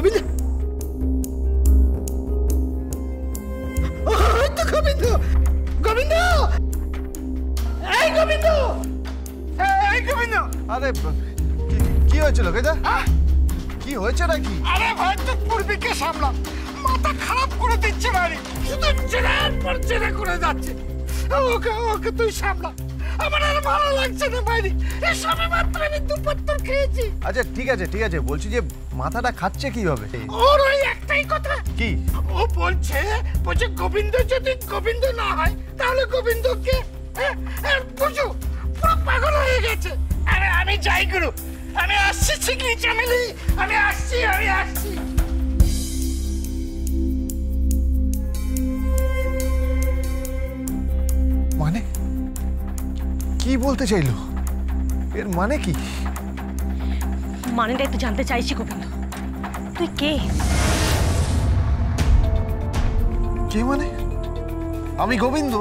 গোবিন্দ গোবিন্দ গোবিন্দ এই গোবিন্দ এই গোবিন্দ আরে কি হয়েছিল গেদা কি হয়েছে নাকি আরে ভাই তো পূর্বিকে সামলা মাথা খারাপ করে দিচ্ছে বাড়ি শুধু জেরার পর জেরা করে যাচ্ছে ওকে ওকে তুই সামলা আমার আর ভালো লাগছে না বাইরে এসবে মাত্র আমি দুপাত্তর খেয়েছি আচ্ছা ঠিক আছে বলছি যে মাথাটা খাচ্ছে কিভাবে ওর ওই একটাই কথা কি ও বলছে গোবিন্দ যদি গোবিন্দ না হয় তাহলে গোবিন্দকে বুঝো পুরো পাগল হয়ে গেছে আরে আমি যাই গুরু আমি আসছি চিকলি চামেলি আমি আসছি মানে কি বলতে চাইলো এর মানে কি মানেটা একটু জানতে চাইছি গোবিন্দ তুই কে কে মানে আমি গোবিন্দ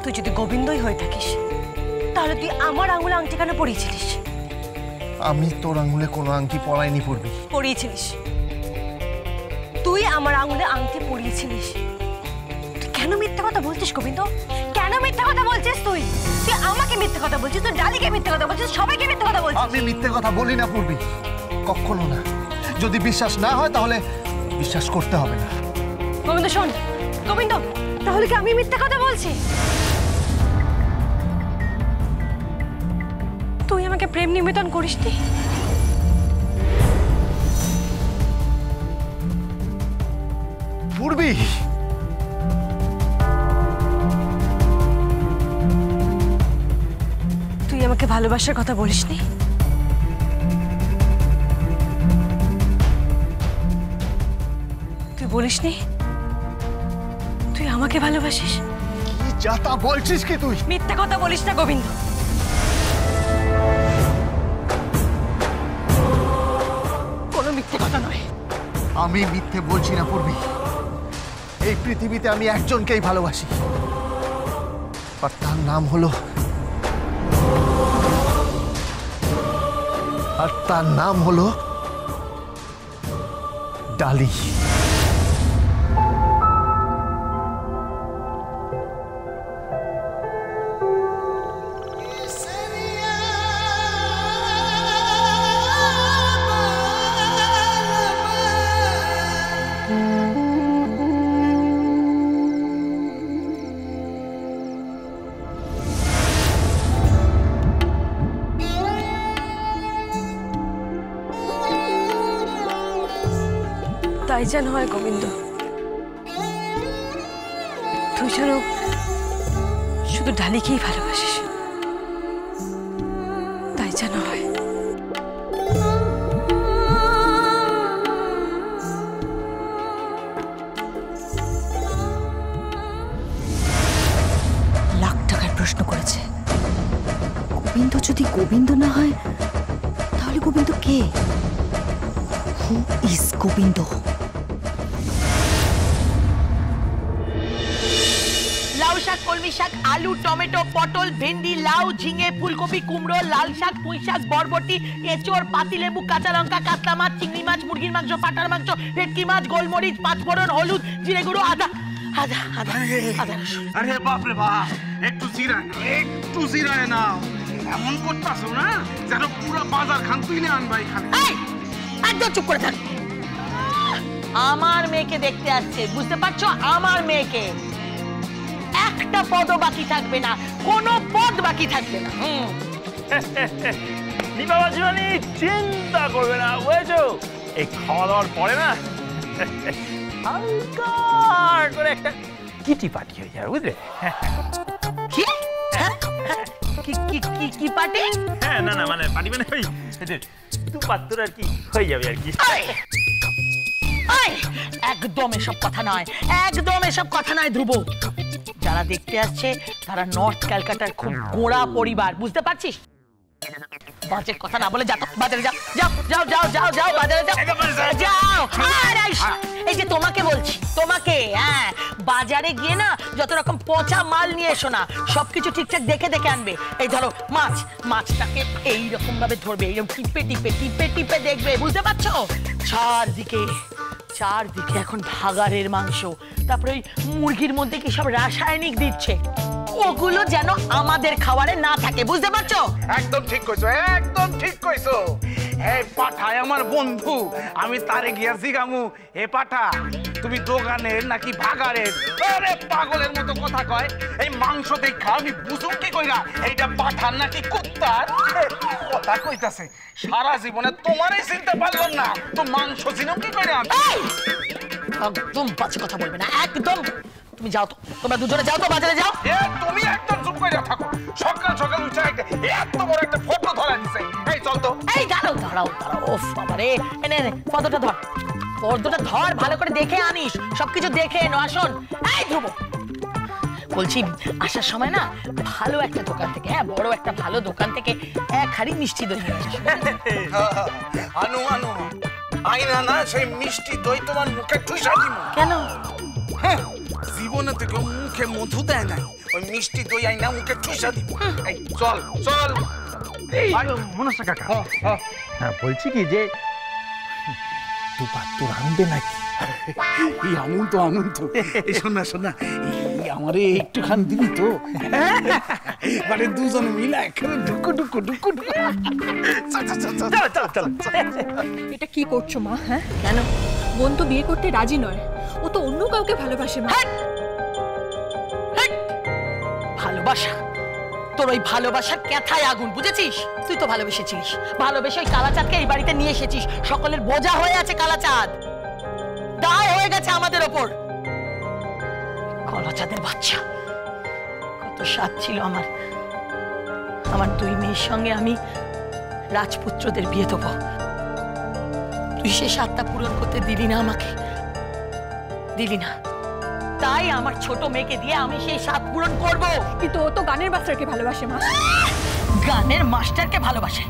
তুই যদি গোবিন্দই হয়ে থাকিস তাহলে তুই আমার আঙুলে আংটি কেন পরিয়েছিলিস আমি তোর আঙুলে কোনো আংটি পরাইনি পড়বি পরিয়েছিলিস তুই আমার আঙুলে আংটি পরিয়েছিলিস তুই কেন মিথ্যা কথা বলছিস গোবিন্দ কেন মিথ্যা কথা বলছিস তুই তুই আমাকে মিথ্যা কথা বলছিস তুই ডালিকে মিথ্যা কথা বলছিস সবাইকে মিথ্যা কথা বলছিস আমি মিথ্যে কথা বলি না পূর্বী কখনো না যদি বিশ্বাস না হয় তাহলে বিশ্বাস করতে হবে না গোবিন্দ শোন গোবিন্দ তাহলে কি আমি মিথ্যা কথা বলছি তুই আমাকে প্রেম নিবেদন করিসনি পূর্বী তুই আমাকে ভালোবাসার কথা বলিসনি তুই বলিসনি তুই আমাকে ভালোবাসিস কি যাতা বলছিস কি তুই মিথ্যা কথা বলিস না গোবিন্দ কোনো মিথ্যে কথা নয় আমি মিথ্যে বলছি না পূর্বী এই পৃথিবীতে আমি একজনকেই ভালোবাসি আর তার নাম হলো ডালি তাই যেন হয় গোবিন্দ তুই যেন শুধু ডালিকেই ভালোবাসিস তাই যেন হয় লাখ টাকার প্রশ্ন করেছে গোবিন্দ যদি গোবিন্দ না হয় তাহলে গোবিন্দ কে হু ইজ গোবিন্দ লাউ শাক কলমি শাক আলু টমেটো পটল ভেন্ডি লাউ ঝিঙে ফুলকপি কুমড়ো লাল শাক পুঁই শাক বরবটি এঁচড় পাতিলেবু কাঁচা লঙ্কা কাতলা মাছ চিংড়ি মাছ মুরগির মাংস পাটার মাংস ভেটকি মাছ গোলমরিচ পাঁচফোড়ন হলুদ জিরে গুঁড়ো আদা আদা আদা আদা আরে বাপ রে বাপ একটু জিরায় না এমন করতাছো না যেন পুরো বাজার খান তুইলে আনবা এখানে একদম চুপ করে থাক আমার মেয়েকে দেখতে আসছে বুঝতে পারছো আমার মেয়েকে একটা পদও বাকি থাকবে না কোনো পদ বাকি থাকবে না নিবাবাসী চিন্তা করবে না বুঝেছো এই খাওয়া দাওয়ার পরে না হালকা করে একটা কিটি পার্টি হয়ে যাবে বুঝলে কি পার্টি হ্যাঁ না না মানে পার্টি মানে ওই দু পাত্র আর কি হয়ে যাবে আর কি একদম এসব কথা নয় ধ্রুব যারা দেখতে আসছে তারা নর্থ ক্যালকাটার খুব গোড়া পরিবার বুঝতে পারছিস বাজে কথা না বলে যাও বাজারে যাও যাও যাও যাও যাও যাও বাজারে যাও যাও। এই যে তোমাকে বলছি, তোমাকে হ্যাঁ বাজারে গিয়ে না যত রকম পচা মাল নিয়ে এসো না, সবকিছু ঠিকঠাক দেখে দেখে আনবে। এই ধরো মাছটাকে এইরকম ভাবে ধরবে, এইরকম টিপে টিপে টিপে টিপে দেখবে, বুঝতে পারছো? চারদিকে এখন ভাগাড়ের মাংস, তারপরে ওই মুরগির মধ্যে কি সব রাসায়নিক দিচ্ছে, ওগুলো যেন আমাদের খাবারে না থাকে, বুঝতে পারছো? একদম ঠিক কইছো, একদম ঠিক কইছো। এই পাঠায় আমার বন্ধু, আমি তারে গিয়া জিগামু, এ পাঠা তুমি দোকানের নাকি ভাগাড়ের? আরে পাগলের মতো কথা কয়। এই মাংস দেখা আমি বুঝুম কি কইরা এইটা পাঠার নাকি কুত্তার? কথা কইতাছে, সারা জীবনে তোমারই চিনতে পারলাম না, তো মাংস চিনুম কি কইরা? একদম বাজে কথা বলবে না, একদম। তুমি যাও তো, তোমরা দুজনে যাও তো বাজারে যাও। তুমি একদম চুপ করে থাকো, সকাল সকাল উঠে এত বড় একটা ফটো ধরা দিছে। এই চল তো। এই দাঁড়াও দাঁড়াও দাঁড়াও, ওফ বাবা রে, এনে ফটোটা ধর, পর্দাটা ধর, ভালো করে দেখে আনিস, সবকিছু দেখে এনো। আসুন, এই ধ্রুব বলছি, আসার সময় না ভালো একটা দোকান থেকে, হ্যাঁ বড় একটা ভালো দোকান থেকে এক হাড়ি মিষ্টি দই নিয়ে আসিস। আনু আইনা না সেই মিষ্টি দই তোমার মুখে ঠুসা দিব। কেন? জীবনে থেকে মুখে মধু দেয় নাই, ওই মিষ্টি দই আইনা মুখে ঠুসা দিব। এই চল চল। মনসা কাকা, হ্যাঁ বলছি কি যে তোর আনবে নাকি? এই আনন্দ এই শোনা আমারে একটুখান দিবি তো? মানে দুজনে মিলে এখানে ঢুকু ঢুকু ঢুকু ঢুকু। এটা কি করছো মা? হ্যাঁ কেন? বোন তো বিয়ে করতে রাজি নয়, ও তো অন্য কাউকে ভালোবাসে মা। ভালোবাসা? তোর ওই ভালোবাসার ক্যাথায় আগুন, বুঝেছিস? তুই তো ভালোবেসেছিস, ভালোবেসে ওই কালাচাঁদকে এই বাড়িতে নিয়ে এসেছিস। সকলের বোঝা হয়ে আছে কালাচাঁদ, দায় হয়ে গেছে আমাদের ওপর। কালাচাঁদের বাচ্চা, কত স্বাদ ছিল আমার দুই মেয়ের সঙ্গে আমি রাজপুত্রদের বিয়ে দেবো। তুই সে স্বাদটা পূরণ করতে দিলি না আমাকে, দিলি না। তাই আমার ছোট মেয়েকে দিয়ে আমি সেই স্বাদ পূরণ করবো। কিন্তু ও তো গানের মাস্টারকে ভালোবাসে মা। গানের মাস্টারকে ভালোবাসে?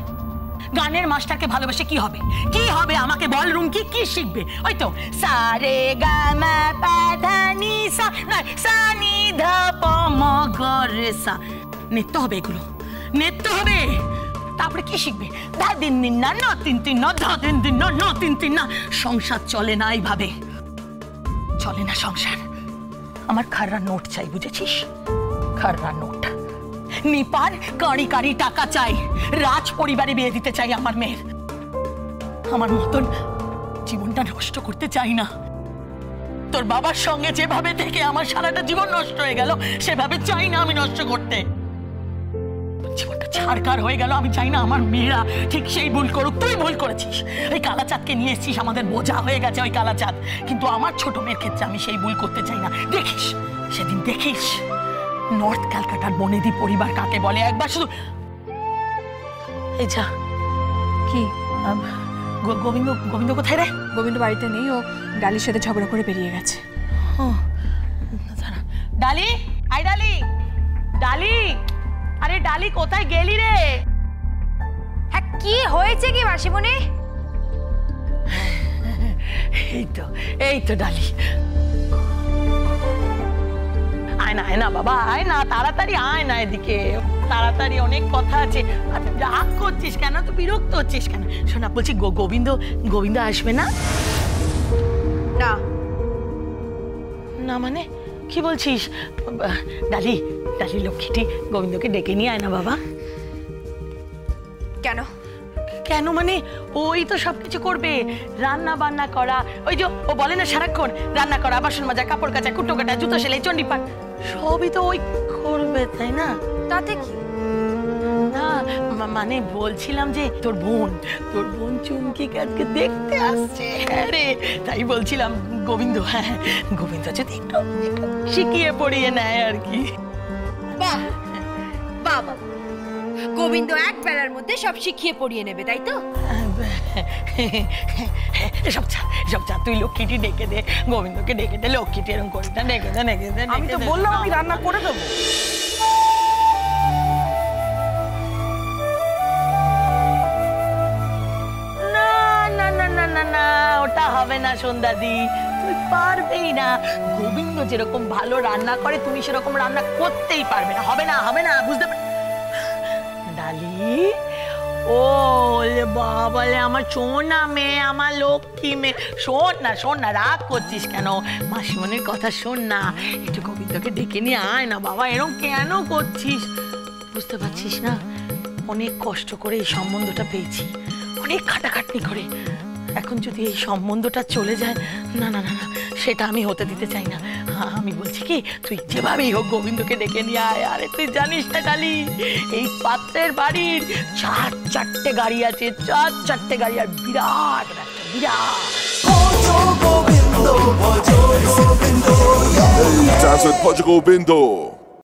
গানের মাস্টারকে ভালোবাসে কি হবে? কি হবে আমাকে বল রুমকি, কি শিখবে? ওই তো সা রে গা মা পা ধা নি সা, না সা নি ধা প ম গ রে সা। নৃত্য হবে, এগুলো নৃত্য হবে। তারপরে কি শিখবে? ধা দিন দিন না, ন তিন তিন না, ধা দিন দিন না, ন তিন তিন না। সংসার চলে না এইভাবে, চলে না সংসার। আমার খাররা নোট চাই, বুঝেছিস? খাররা নোট। নিপার কারি কারি টাকা চাই, রাজ পরিবারে বিয়ে দিতে চাই আমার মেয়ের। আমার মতন জীবনটা নষ্ট করতে চাই না। তোর বাবার সঙ্গে যেভাবে থেকে আমার সারাটা জীবন নষ্ট হয়ে গেল, সেভাবে চাই না আমি নষ্ট করতে। জীবনটা ছাড়কার হয়ে গেল, আমি চাই না আমার মেয়েরা ঠিক সেই ভুল করুক। তুই ভুল করেছিস, ওই কালাচাঁদকে নিয়ে এসেছিস, আমাদের বোঝা হয়ে গেছে ওই কালাচাঁদ। কিন্তু আমার ছোট মেয়ের ক্ষেত্রে আমি সেই ভুল করতে চাই না। দেখিস সেদিন, দেখিস নর্থ ক্যালকাটার বনেদি পরিবার কাকে বলে একবার শুধু। এই যা কি গোবিন্দ কোথায় রে? গোবিন্দ বাড়িতে নেই, ও ডালির সাথে ঝগড়া করে বেরিয়ে গেছে। ডালি, আই ডালি, ডালি, আরে ডালি কোথায় গেলি রে? হ্যাঁ কি হয়েছে কি মাসিমণি? এই তো ডালি, আয় না, আয় না বাবা, আয় না, তাড়াতাড়ি আয় না এদিকে, তাড়াতাড়ি, অনেক কথা আছে। রাগ করছিস কেন? তো বিরক্ত হচ্ছিস কেন? শোনা বলছি, গোবিন্দ আসবে না? না না মানে কি বলছিস? ডালি লক্ষ্মীটি, গোবিন্দকে ডেকে নিয়ে আয় না বাবা। কেন? কেন মানে ওই তো সবকিছু করবে, রান্না বান্না করা, ওই যে ও বলে না সারাক্ষণ রান্না করা, বাসন মাজা, কাপড় কাচা, কুটো কাটা, জুতো সেলাই, চণ্ডীপাঠ, সবই তো ওই করবে, তাই না? তাতে কি? না মানে বলছিলাম যে তোর বোন চুমকিকে আজকে দেখতে আসছে। হ্যাঁ রে, তাই বলছিলাম গোবিন্দ যদি একটু শিখিয়ে পড়িয়ে নেয় আর কি। বাহ বাবা, গোবিন্দ এক বেলার মধ্যে সব শিখিয়ে পড়িয়ে নেবে, তাই তো? সব চা তুই লক্ষ্মীটি ডেকে দে, গোবিন্দকে ডেকে দে, লক্ষ্মীটি এরকম করে ডেকে দে। আমি তো বললাম আমি রান্না করে দেবো। না, ওটা হবে না সন্ধ্যাদি, তুমি পারবেই না। গোবিন্দ যেরকম ভালো রান্না করে তুমি সেরকম রান্না করতেই পারবে না, হবে না, হবে না, বুঝতে পার। ডালি, ও বাবালে আমার সোনা মেয়ে, আমার লক্ষ্মী মেয়ে, শোন না, রাগ করছিস কেন? মাসিমণির কথা শোন না, একটু গোবিন্দকে ডেকে নিয়ে আয় না বাবা, এরকম কেন করছিস? বুঝতে পারছিস না, অনেক কষ্ট করে এই সম্বন্ধটা পেয়েছি, অনেক খাটাখাটনি করে। এখন যদি এই সম্বন্ধটা চলে যায়, না না না না, সেটা আমি হতে দিতে চাই না। আমি বলছি কি, তুই যেভাবেই হোক গোবিন্দকে ডেকে নিয়ে আয়। আরে তুই জানিস না ডালি, এই পাত্রের বাড়ির 4-4টে গাড়ি আছে, 4-4টে গাড়ি, আর বিরাট বিরাট। Dance with Portugal Bindo.